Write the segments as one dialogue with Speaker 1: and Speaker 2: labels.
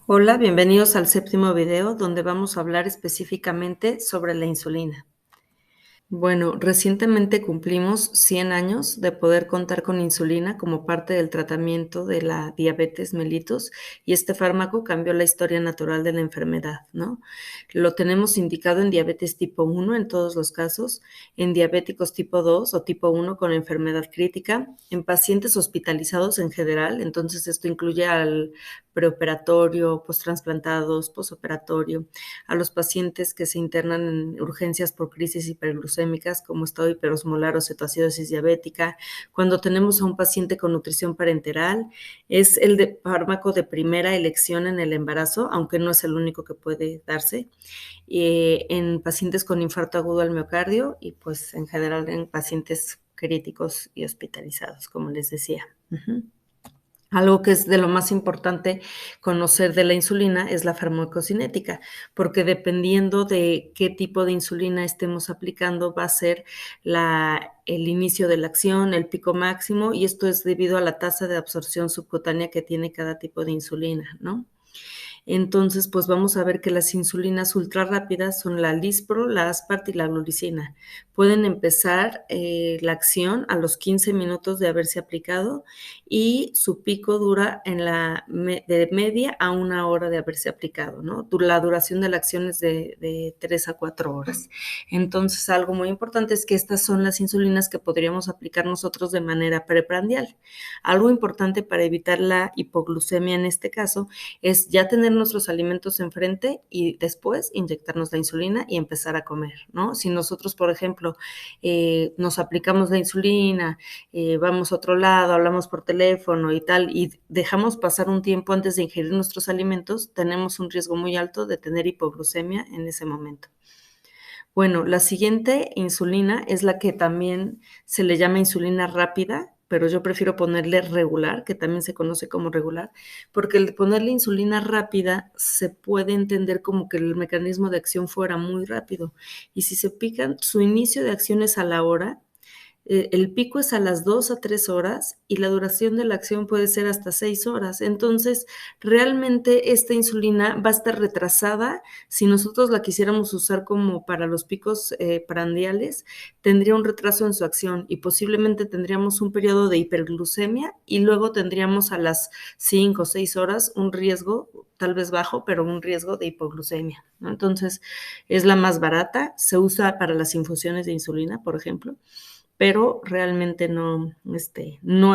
Speaker 1: Hola, bienvenidos al séptimo video donde vamos a hablar específicamente sobre la insulina. Bueno, recientemente cumplimos 100 años de poder contar con insulina como parte del tratamiento de la diabetes mellitus y este fármaco cambió la historia natural de la enfermedad, ¿no? Lo tenemos indicado en diabetes tipo 1 en todos los casos, en diabéticos tipo 2 o tipo 1 con enfermedad crítica, en pacientes hospitalizados en general, entonces esto incluye al preoperatorio, posttransplantados, posoperatorio, a los pacientes que se internan en urgencias por crisis hiperglucémicas como estado hiperosmolar o cetoacidosis diabética, cuando tenemos a un paciente con nutrición parenteral, es el de fármaco de primera elección en el embarazo, aunque no es el único que puede darse, en pacientes con infarto agudo al miocardio y pues en general en pacientes críticos y hospitalizados, como les decía. Algo que es de lo más importante conocer de la insulina es la farmacocinética, porque dependiendo de qué tipo de insulina estemos aplicando, va a ser el inicio de la acción, el pico máximo, y esto es debido a la tasa de absorción subcutánea que tiene cada tipo de insulina, ¿no? Entonces, pues vamos a ver que las insulinas ultrarrápidas son la Lispro, la Aspart y la Glulicina. Pueden empezar la acción a los 15 minutos de haberse aplicado y su pico dura de media a 1 hora de haberse aplicado, ¿no? La duración de la acción es de 3 a 4 horas. Entonces, algo muy importante es que estas son las insulinas que podríamos aplicar nosotros de manera preprandial. Algo importante para evitar la hipoglucemia en este caso es ya tener nuestros alimentos enfrente y después inyectarnos la insulina y empezar a comer, ¿no? Si nosotros, por ejemplo, nos aplicamos la insulina, vamos a otro lado, hablamos por teléfono y tal, y dejamos pasar un tiempo antes de ingerir nuestros alimentos, tenemos un riesgo muy alto de tener hipoglucemia en ese momento. Bueno, la siguiente insulina es la que también se le llama insulina rápida, pero yo prefiero ponerle regular, que también se conoce como regular, porque el ponerle insulina rápida se puede entender como que el mecanismo de acción fuera muy rápido. Y si se pican, su inicio de acción es a la hora, el pico es a las 2 a 3 horas y la duración de la acción puede ser hasta 6 horas. Entonces, realmente esta insulina va a estar retrasada. Si nosotros la quisiéramos usar como para los picos prandiales, tendría un retraso en su acción y posiblemente tendríamos un periodo de hiperglucemia y luego tendríamos a las 5 o 6 horas un riesgo, tal vez bajo, pero un riesgo de hipoglucemia, ¿no? Entonces, es la más barata, se usa para las infusiones de insulina, por ejemplo, pero realmente no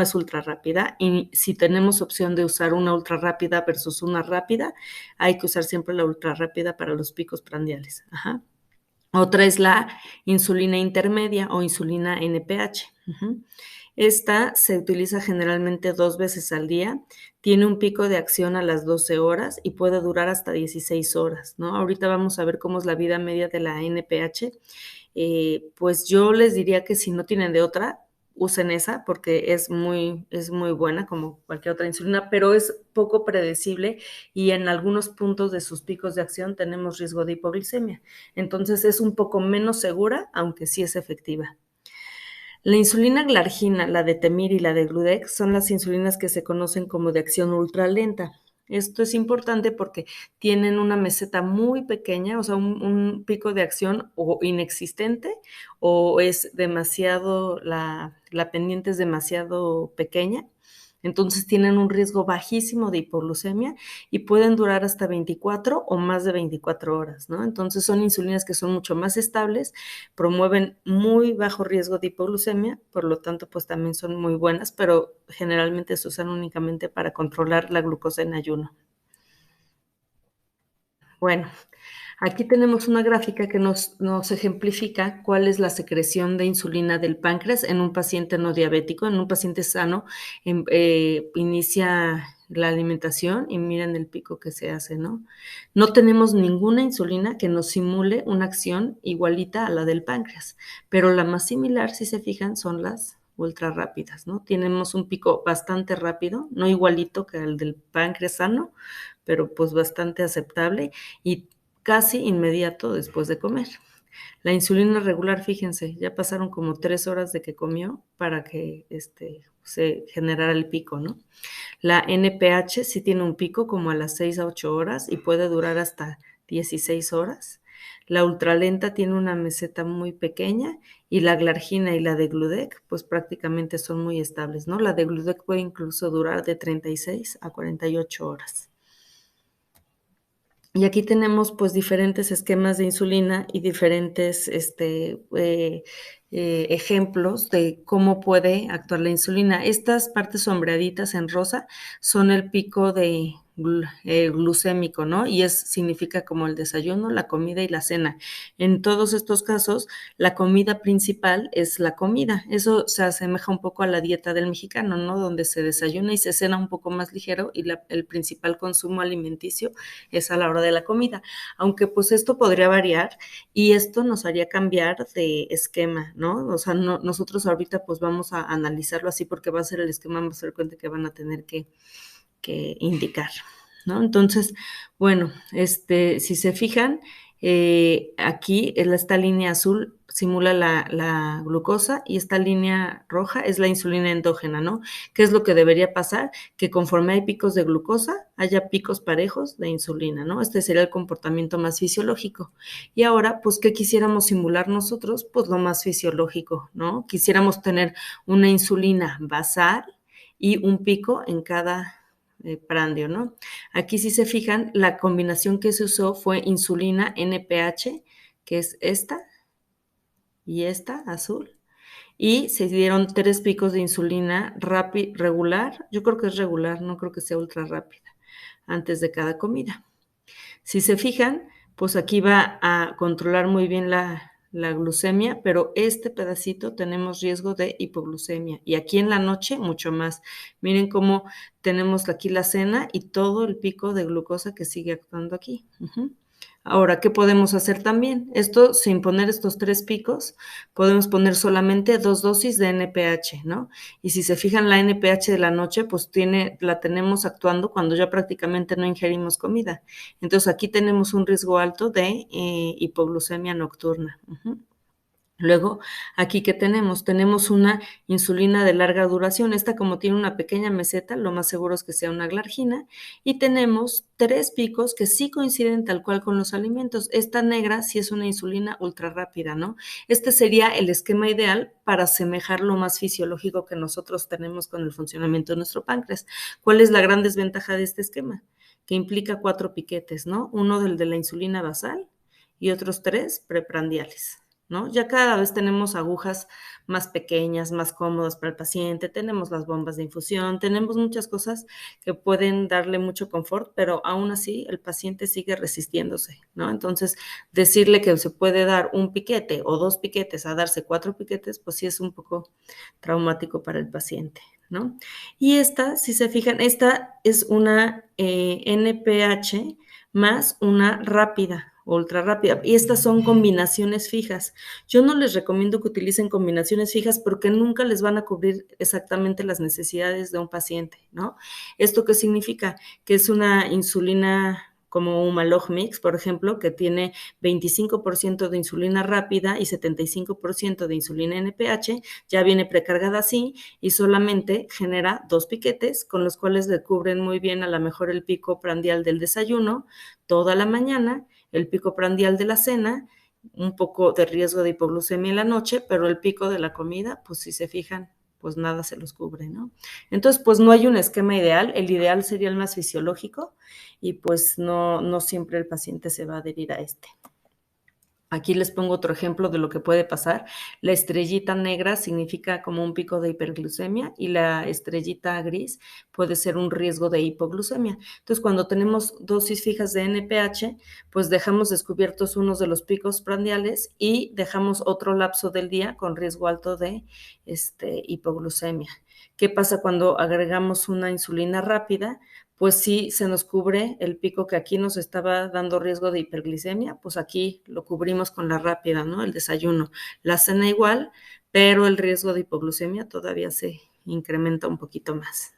Speaker 1: es ultra rápida. Y si tenemos opción de usar una ultra rápida versus una rápida, hay que usar siempre la ultra rápida para los picos prandiales. Ajá. Otra es la insulina intermedia o insulina NPH. Esta se utiliza generalmente 2 veces al día, tiene un pico de acción a las 12 horas y puede durar hasta 16 horas, ¿no? Ahorita vamos a ver cómo es la vida media de la NPH. Pues yo les diría que si no tienen de otra, usen esa porque es muy buena como cualquier otra insulina, pero es poco predecible y en algunos puntos de sus picos de acción tenemos riesgo de hipoglicemia. Entonces es un poco menos segura, aunque sí es efectiva. La insulina glargina, la de Temir y la de Gludex son las insulinas que se conocen como de acción ultralenta. Esto es importante porque tienen una meseta muy pequeña, o sea, un pico de acción o inexistente o es demasiado, la pendiente es demasiado pequeña. Entonces tienen un riesgo bajísimo de hipoglucemia y pueden durar hasta 24 o más de 24 horas, ¿no? Entonces son insulinas que son mucho más estables, promueven muy bajo riesgo de hipoglucemia, por lo tanto, pues también son muy buenas, pero generalmente se usan únicamente para controlar la glucosa en ayuno. Bueno, aquí tenemos una gráfica que nos ejemplifica cuál es la secreción de insulina del páncreas en un paciente no diabético, en un paciente sano, inicia la alimentación y miren el pico que se hace, ¿no? No tenemos ninguna insulina que nos simule una acción igualita a la del páncreas, pero la más similar, si se fijan, son las ultra rápidas, ¿no? Tenemos un pico bastante rápido, no igualito que el del páncreas sano, pero pues bastante aceptable y casi inmediato después de comer. La insulina regular, fíjense, ya pasaron como 3 horas de que comió para que se generara el pico, ¿no? La NPH sí tiene un pico como a las 6 a 8 horas y puede durar hasta 16 horas. La ultralenta tiene una meseta muy pequeña y la glargina y la de Gludec pues prácticamente son muy estables, ¿no? La de Gludec puede incluso durar de 36 a 48 horas. Y aquí tenemos pues diferentes esquemas de insulina y diferentes ejemplos de cómo puede actuar la insulina. Estas partes sombreaditas en rosa son el pico de glucémico, ¿no? Y significa como el desayuno, la comida y la cena. En todos estos casos, la comida principal es la comida. Eso se asemeja un poco a la dieta del mexicano, ¿no? Donde se desayuna y se cena un poco más ligero y el principal consumo alimenticio es a la hora de la comida. Aunque pues esto podría variar y esto nos haría cambiar de esquema, ¿no? O sea, nosotros ahorita pues vamos a analizarlo así porque va a ser el esquema más frecuente que van a tener que indicar, ¿no? Entonces, bueno, si se fijan, aquí esta línea azul simula la glucosa y esta línea roja es la insulina endógena, ¿no? ¿Qué es lo que debería pasar? Que conforme hay picos de glucosa, haya picos parejos de insulina, ¿no? Este sería el comportamiento más fisiológico. Y ahora, pues, ¿qué quisiéramos simular nosotros? Pues lo más fisiológico, ¿no? Quisiéramos tener una insulina basal y un pico en cada prandio, ¿no? Aquí si se fijan, la combinación que se usó fue insulina NPH, que es esta y esta, azul, y se dieron 3 picos de insulina regular, yo creo que es regular, no creo que sea ultra rápida, antes de cada comida. Si se fijan, pues aquí va a controlar muy bien la glucemia, pero este pedacito tenemos riesgo de hipoglucemia. Y aquí en la noche, mucho más. Miren cómo tenemos aquí la cena y todo el pico de glucosa que sigue actuando aquí. Ahora, ¿qué podemos hacer también? Esto, sin poner estos 3 picos, podemos poner solamente 2 dosis de NPH, ¿no? Y si se fijan, la NPH de la noche, pues la tenemos actuando cuando ya prácticamente no ingerimos comida. Entonces, aquí tenemos un riesgo alto de hipoglucemia nocturna. Luego, aquí que tenemos, tenemos una insulina de larga duración. Esta como tiene una pequeña meseta, lo más seguro es que sea una glargina. Y tenemos 3 picos que sí coinciden tal cual con los alimentos. Esta negra sí es una insulina ultra rápida, ¿no? Este sería el esquema ideal para asemejar lo más fisiológico que nosotros tenemos con el funcionamiento de nuestro páncreas. ¿Cuál es la gran desventaja de este esquema? Que implica 4 piquetes, ¿no? Uno del de la insulina basal y otros 3 preprandiales, ¿no? Ya cada vez tenemos agujas más pequeñas, más cómodas para el paciente, tenemos las bombas de infusión, tenemos muchas cosas que pueden darle mucho confort, pero aún así el paciente sigue resistiéndose, ¿no? Entonces, decirle que se puede dar un piquete o 2 piquetes a darse 4 piquetes, pues sí es un poco traumático para el paciente, ¿no? Y esta, si se fijan, esta es una NPH más una rápida, ultra rápida. Y estas son combinaciones fijas. Yo no les recomiendo que utilicen combinaciones fijas porque nunca les van a cubrir exactamente las necesidades de un paciente, ¿no? ¿Esto qué significa? Que es una insulina como Humalog Mix, por ejemplo, que tiene 25% de insulina rápida y 75% de insulina NPH, ya viene precargada así y solamente genera 2 piquetes con los cuales le cubren muy bien a lo mejor el pico prandial del desayuno toda la mañana, el pico prandial de la cena, un poco de riesgo de hipoglucemia en la noche, pero el pico de la comida, pues si se fijan, pues nada se los cubre, ¿no? Entonces, pues no hay un esquema ideal, el ideal sería el más fisiológico y pues no siempre el paciente se va a adherir a este. Aquí les pongo otro ejemplo de lo que puede pasar. La estrellita negra significa como un pico de hiperglucemia y la estrellita gris puede ser un riesgo de hipoglucemia. Entonces, cuando tenemos dosis fijas de NPH, pues dejamos descubiertos unos de los picos prandiales y dejamos otro lapso del día con riesgo alto de hipoglucemia. ¿Qué pasa cuando agregamos una insulina rápida? Pues sí se nos cubre el pico que aquí nos estaba dando riesgo de hiperglicemia, pues aquí lo cubrimos con la rápida, ¿no? El desayuno. La cena igual, pero el riesgo de hipoglucemia todavía se incrementa un poquito más.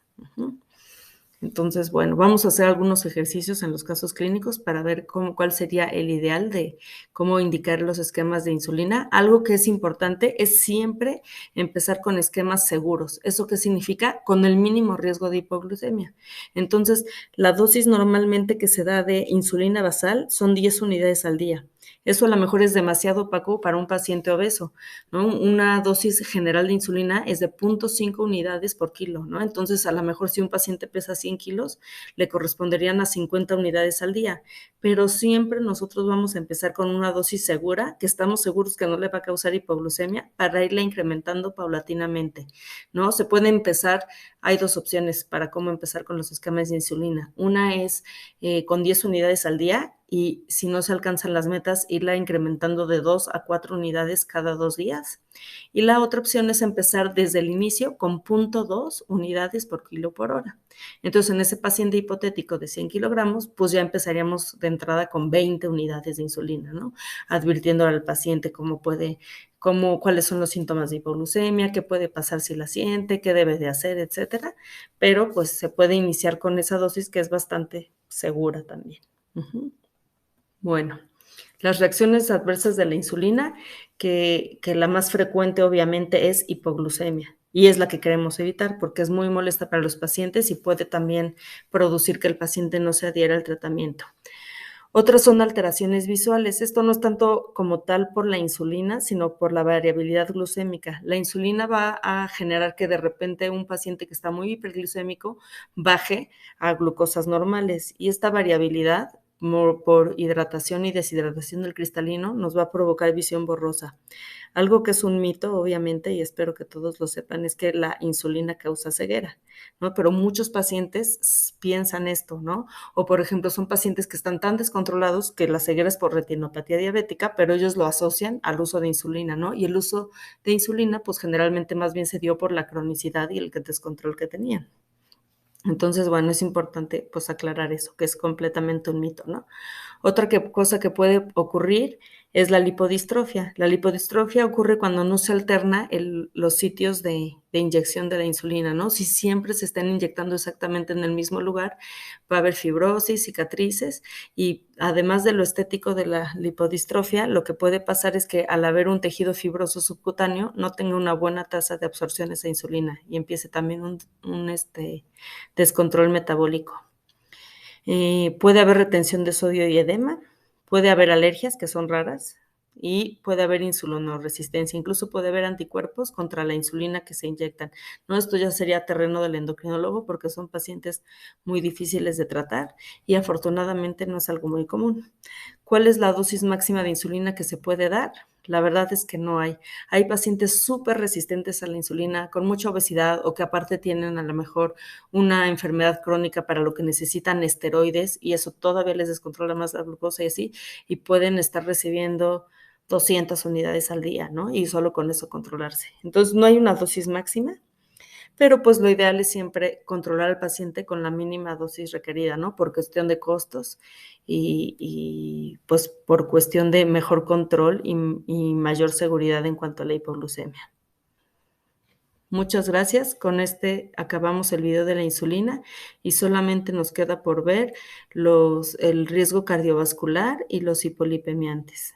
Speaker 1: Entonces, bueno, vamos a hacer algunos ejercicios en los casos clínicos para ver cuál sería el ideal de cómo indicar los esquemas de insulina. Algo que es importante es siempre empezar con esquemas seguros. ¿Eso qué significa? Con el mínimo riesgo de hipoglucemia. Entonces, la dosis normalmente que se da de insulina basal son 10 unidades al día. Eso a lo mejor es demasiado opaco para un paciente obeso, ¿no? Una dosis general de insulina es de 0.5 unidades por kilo, ¿no? Entonces, a lo mejor si un paciente pesa 100 kilos, le corresponderían a 50 unidades al día, pero siempre nosotros vamos a empezar con una dosis segura, que estamos seguros que no le va a causar hipoglucemia, para irla incrementando paulatinamente, ¿no? Se puede empezar, hay dos opciones para cómo empezar con los esquemas de insulina. Una es con 10 unidades al día, y si no se alcanzan las metas, irla incrementando de 2 a 4 unidades cada 2 días. Y la otra opción es empezar desde el inicio con 0.2 unidades por kilo por hora. Entonces, en ese paciente hipotético de 100 kilogramos, pues ya empezaríamos de entrada con 20 unidades de insulina, ¿no? Advirtiendo al paciente cuáles son los síntomas de hipoglucemia, qué puede pasar si la siente, qué debe de hacer, etcétera. Pero pues se puede iniciar con esa dosis que es bastante segura también. Bueno, las reacciones adversas de la insulina, que la más frecuente obviamente es hipoglucemia, y es la que queremos evitar porque es muy molesta para los pacientes y puede también producir que el paciente no se adhiera al tratamiento. Otras son alteraciones visuales. Esto no es tanto como tal por la insulina, sino por la variabilidad glucémica. La insulina va a generar que de repente un paciente que está muy hiperglucémico baje a glucosas normales, y esta variabilidad por hidratación y deshidratación del cristalino nos va a provocar visión borrosa. Algo que es un mito, obviamente, y espero que todos lo sepan, es que la insulina causa ceguera, ¿no? Pero muchos pacientes piensan esto, ¿no? O, por ejemplo, son pacientes que están tan descontrolados que la ceguera es por retinopatía diabética, pero ellos lo asocian al uso de insulina, ¿no? Y el uso de insulina, pues generalmente más bien se dio por la cronicidad y el descontrol que tenían. Entonces, bueno, es importante pues aclarar eso, que es completamente un mito, ¿no? Otra cosa que puede ocurrir es la lipodistrofia. La lipodistrofia ocurre cuando no se alterna los sitios de inyección de la insulina, ¿no? Si siempre se están inyectando exactamente en el mismo lugar, va a haber fibrosis, cicatrices, y además de lo estético de la lipodistrofia, lo que puede pasar es que al haber un tejido fibroso subcutáneo no tenga una buena tasa de absorción de esa insulina y empiece también un descontrol metabólico. Puede haber retención de sodio y edema, puede haber alergias, que son raras, y puede haber insulinoresistencia, incluso puede haber anticuerpos contra la insulina que se inyectan, ¿no? Esto ya sería terreno del endocrinólogo porque son pacientes muy difíciles de tratar y afortunadamente no es algo muy común. ¿Cuál es la dosis máxima de insulina que se puede dar? La verdad es que no hay. Hay pacientes súper resistentes a la insulina, con mucha obesidad o que aparte tienen a lo mejor una enfermedad crónica para lo que necesitan esteroides y eso todavía les descontrola más la glucosa y así, y pueden estar recibiendo 200 unidades al día, ¿no? Y solo con eso controlarse. Entonces, no hay una dosis máxima, pero pues lo ideal es siempre controlar al paciente con la mínima dosis requerida, ¿no? Por cuestión de costos y pues por cuestión de mejor control y mayor seguridad en cuanto a la hipoglucemia. Muchas gracias. Con este acabamos el video de la insulina y solamente nos queda por ver el riesgo cardiovascular y los hipolipemiantes.